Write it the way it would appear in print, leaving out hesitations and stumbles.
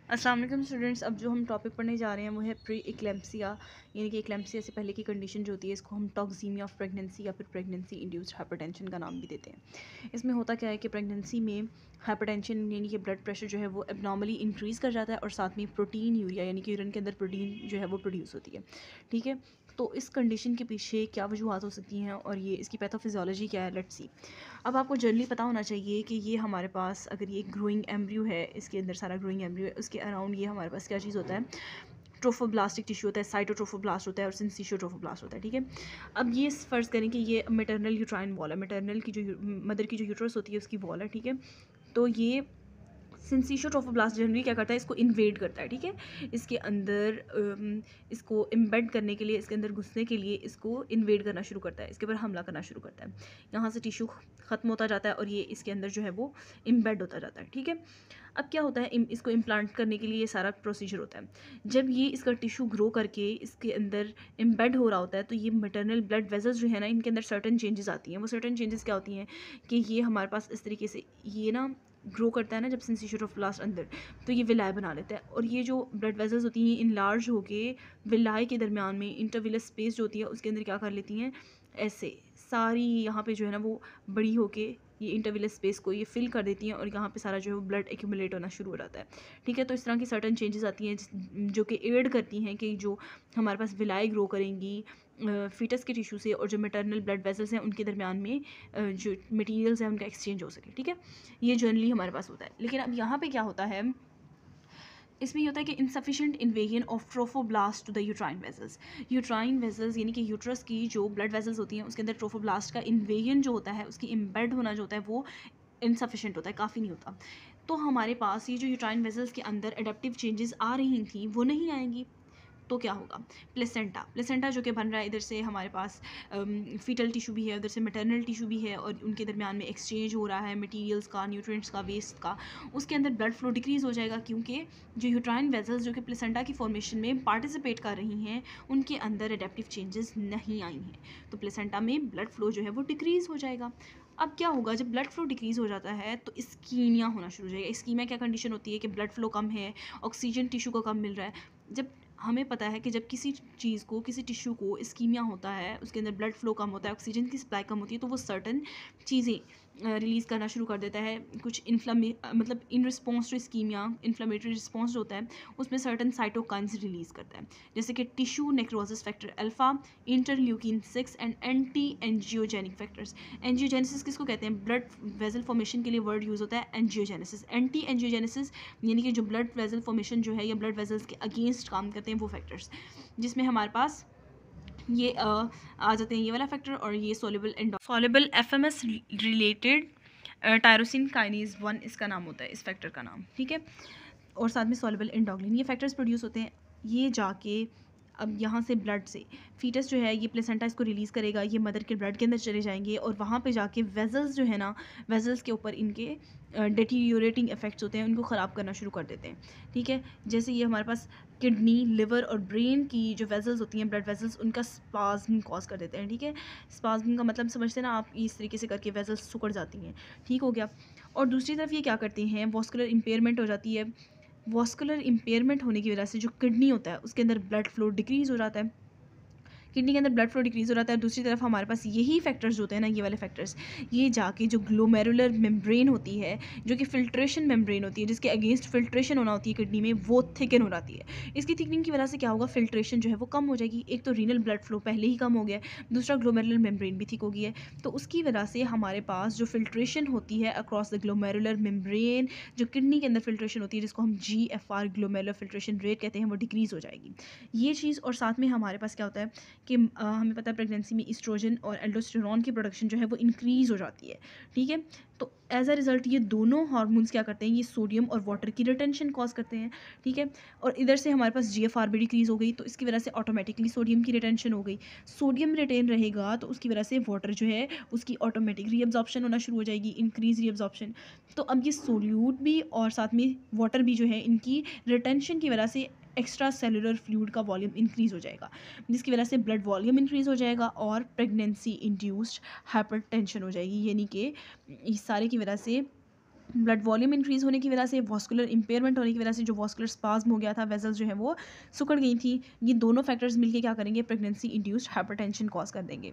अस्सलाम वालेकुम स्टूडेंट्स। अब जो हम टॉपिक पढ़ने जा रहे हैं वो है प्री एक्लेम्सिया, यानी कि एक्लेम्सिया से पहले की कंडीशन जो होती है इसको हम टॉक्सीमिया ऑफ प्रेगनेंसी या फिर प्रेगनेंसी इंड्यूस्ड हाइपरटेंशन का नाम भी देते हैं। इसमें होता क्या है कि प्रेगनेंसी में हाइपरटेंशन यानी कि ब्लड प्रेशर जो है वो एबनॉर्मली इंक्रीज़ कर जाता है और साथ में प्रोटीन यूरिया यानी कि यूरिन के अंदर प्रोटीन जो है वो प्रोड्यूस होती है। ठीक है, तो इस कंडीशन के पीछे क्या वजूहत हो सकती हैं और ये इसकी पैथोफिजियोलॉजी क्या है, लेट्स सी। अब आपको जनरली पता होना चाहिए कि ये हमारे पास अगर ये ग्रोइंग एम्ब्रियो है, इसके अंदर सारा ग्रोइंग एम्ब्रियो है, उसके अराउंड ये हमारे पास क्या चीज़ होता है, ट्रोफोब्लास्टिक टिश्यू होता है, साइटोट्रोफोब्लास्ट होता है और सिंसिशियोट्रोफोब्लास्ट होता है। ठीक है, अब ये फ़र्ज़ करें कि ये मैटरनल यूट्राइन वॉल है, मैटरनल की जो मदर की जो यूट्रस होती है उसकी वॉल है। ठीक है, तो ये सिंसिशियोट्रोफोब्लास्ट जनरली क्या करता है, इसको इन्वेड करता है। ठीक है, इसके अंदर इसको इम्बेड करने के लिए, इसके अंदर घुसने के लिए इसको इन्वेड करना शुरू करता है, इसके ऊपर हमला करना शुरू करता है। यहाँ से टिश्यू ख़त्म होता जाता है और ये इसके अंदर जो है वो इम्बेड होता जाता है। ठीक है, अब क्या होता है, इसको इम्प्लांट करने के लिए ये सारा प्रोसीजर होता है। जब ये इसका टिश्यू ग्रो करके इसके अंदर इम्बेड हो रहा होता है तो ये मैटरनल ब्लड वेजल्स जो है ना, इनके अंदर सर्टन चेंजेस आती हैं। वो सर्टन चेंजेस क्या होती हैं कि ये हमारे पास इस तरीके से ये ना ग्रो करता है ना, जब सिंसिशियोट्रोफोब्लास्ट अंदर, तो ये विलाय बना लेता है और ये जो ब्लड वेजल्स होती हैं इनलार्ज होके विलाय के दरमियान में इंटरविलस स्पेस जो होती है उसके अंदर क्या कर लेती हैं, ऐसे सारी यहाँ पे जो है ना वो बड़ी होके ये इंटरविलस स्पेस को ये फिल कर देती हैं और यहाँ पे सारा जो है वो ब्लड एक्यूमुलेट होना शुरू हो जाता है। ठीक है, तो इस तरह की सर्टन चेंजेस आती हैं जो कि एड करती हैं कि जो हमारे पास विलाय ग्रो करेंगी फीटस के टिश्यू से और जो मैटरनल ब्लड वेसल्स हैं उनके दरमियान में जो मटेरियल्स हैं उनका एक्सचेंज हो सके। ठीक है, ये जनरली हमारे पास होता है। लेकिन अब यहाँ पे क्या होता है, इसमें ये होता है कि insufficient invasion of trophoblast to the uterine vessels. Uterine vessels यानी कि यूट्रस की जो ब्लड वेसल्स होती हैं उसके अंदर ट्रोफोब्लास्ट का इन्वेजन जो होता है, उसकी इम्बेड होना जो होता है वो इनसफिशिएंट होता है, काफ़ी नहीं होता। तो हमारे पास ये जो यूट्राइन वेसल्स के अंदर एडेप्टिव चेंजेस आ रही थी वो नहीं आएंगी, तो क्या होगा, प्लेसेंटा प्लेसेंटा जो कि बन रहा है, इधर से हमारे पास फीटल टिश्यू भी है, उधर से मैटरनल टिश्यू भी है और उनके दरमियान में एक्सचेंज हो रहा है मटेरियल्स का, न्यूट्रिएंट्स का, वेस्ट का। उसके अंदर ब्लड फ्लो डिक्रीज़ हो जाएगा क्योंकि जो यूट्राइन वेसल्स जो कि प्लेसेंटा की फॉर्मेशन में पार्टिसिपेट कर रही हैं उनके अंदर एडेप्टिव चेंजेस नहीं आई हैं, तो प्लेसेंटा में ब्लड फ्लो जो है वो डिक्रीज़ हो जाएगा। अब क्या होगा, जब ब्लड फ्लो डिक्रीज़ हो जाता है तो इस्कीमिया होना शुरू हो जाएगा। इस्कीमिया क्या कंडीशन होती है कि ब्लड फ्लो कम है, ऑक्सीजन टिश्यू को कम मिल रहा है। जब हमें पता है कि जब किसी चीज़ को, किसी टिश्यू को इस्कीमिया होता है, उसके अंदर ब्लड फ्लो कम होता है, ऑक्सीजन की सप्लाई कम होती है, तो वो सर्टन चीज़ें रिलीज़ करना शुरू कर देता है। कुछ मतलब in response to ischaemia inflammatory response जो होता है उसमें सर्टन साइटोकाइंस रिलीज़ करता है, जैसे कि tissue necrosis factor alpha, interleukin 6 and anti angiogenic factors. Angiogenesis किसको कहते हैं, ब्लड वेसल फॉर्मेशन के लिए वर्ड यूज़ होता है एंजियोजेनेसिस। एंटी एंजियोजेनेसिस यानी कि जो ब्लड वेसल फॉर्मेशन जो है या ब्लड वेसल्स के अगेंस्ट काम करते हैं वो फैक्टर्स, जिसमें हमारे पास ये आ जाते हैं ये वाला फैक्टर और ये soluble FMS related tyrosine kinase 1 इसका नाम होता है, इस फैक्टर का नाम। ठीक है, और साथ में सॉल्युबल एंडोग्लिन, ये फैक्टर्स प्रोड्यूस होते हैं। ये जाके अब यहाँ से ब्लड से फीटस जो है ये प्लेसेंटा इसको रिलीज़ करेगा, ये मदर के ब्लड के अंदर चले जाएंगे और वहाँ पे जाके वेजल्स जो है ना, वेजल्स के ऊपर इनके डेटीरियोरेटिंग इफेक्ट्स होते हैं, उनको ख़राब करना शुरू कर देते हैं। ठीक है, जैसे ये हमारे पास किडनी, लिवर और ब्रेन की जो वेजल्स होती हैं, ब्लड वेजल्स, उनका स्पाज्म कॉज कर देते हैं। ठीक है, स्पाज्म का मतलब समझते हैं ना आप, इस तरीके से करके वेजल्स सिकुड़ जाती हैं। ठीक हो गया, और दूसरी तरफ ये क्या करते हैं, वॉस्कुलर इम्पेयरमेंट हो जाती है। वॉस्कुलर इम्पेयरमेंट होने की वजह से जो किडनी होता है उसके अंदर ब्लड फ्लो डिक्रीज़ हो जाता है, किडनी के अंदर ब्लड फ्लो डिक्रीज़ हो जाता है। दूसरी तरफ हमारे पास यही फैक्टर्स होते हैं ना, ये वाले फैक्टर्स, ये जाके जो ग्लोमेरुलर मेम्ब्रेन होती है, जो कि फिल्ट्रेशन मेम्ब्रेन होती है, जिसके अगेंस्ट फिल्ट्रेशन होना होती है किडनी में, वो थिकन हो जाती है। इसकी थिकनिंग की वजह से क्या होगा, फिल्ट्रेशन जो है वो कम हो जाएगी। एक तो रीनल ब्लड फ्लो पहले ही कम हो गया है, दूसरा ग्लोमेरुलर मेम्ब्रेन भी थिक हो गई है, तो उसकी वजह से हमारे पास जो फिल्ट्रेशन होती है अक्रॉस द ग्लोमेरुलर मेम्ब्रेन, जो किडनी के अंदर फिल्ट्रेशन होती है, जिसको हम GFR ग्लोमेरुलर फिल्ट्रेशन रेट कहते हैं, वो डिक्रीज़ हो जाएगी। ये चीज़, और साथ में हमारे पास क्या होता है कि हमें पता है प्रेगनेंसी में ईस्ट्रोजन और एल्डोस्टेरोन की प्रोडक्शन जो है वो इंक्रीज़ हो जाती है। ठीक है, तो एज अ रिज़ल्ट ये दोनों हार्मोन्स क्या करते हैं, ये सोडियम और वाटर की रिटेंशन कॉज करते हैं। ठीक है, और इधर से हमारे पास GFR भी डिक्रीज़ हो गई, तो इसकी वजह से ऑटोमेटिकली सोडियम की रिटेंशन हो गई। सोडियम रिटेन रहेगा तो उसकी वजह से वाटर जो है उसकी ऑटोमेटिक रीअब्जॉर्प्शन होना शुरू हो जाएगी, इंक्रीज रीअब्जॉर्प्शन। तो अब ये सोल्यूट भी और साथ में वाटर भी जो है, इनकी रिटेंशन की वजह से एक्स्ट्रा सेलुलर फ्लूइड का वॉल्यूम इंक्रीज़ हो जाएगा, जिसकी वजह से ब्लड वॉल्यूम इंक्रीज़ हो जाएगा और प्रेगनेंसी इंड्यूस्ड हाइपरटेंशन हो जाएगी, यानी कि इस सारे की वजह से ब्लड वॉल्यूम इंक्रीज़ होने की वजह से, वास्कुलर इम्पेयरमेंट होने की वजह से जो वास्कुलर स्पाज़्म हो गया था, वेसल्स जो हैं वो सिकुड़ गई थी। ये दोनों फैक्टर्स मिलके क्या करेंगे, प्रेगनेंसी इंड्यूस्ड हाइपरटेंशन कॉज़ कर देंगे।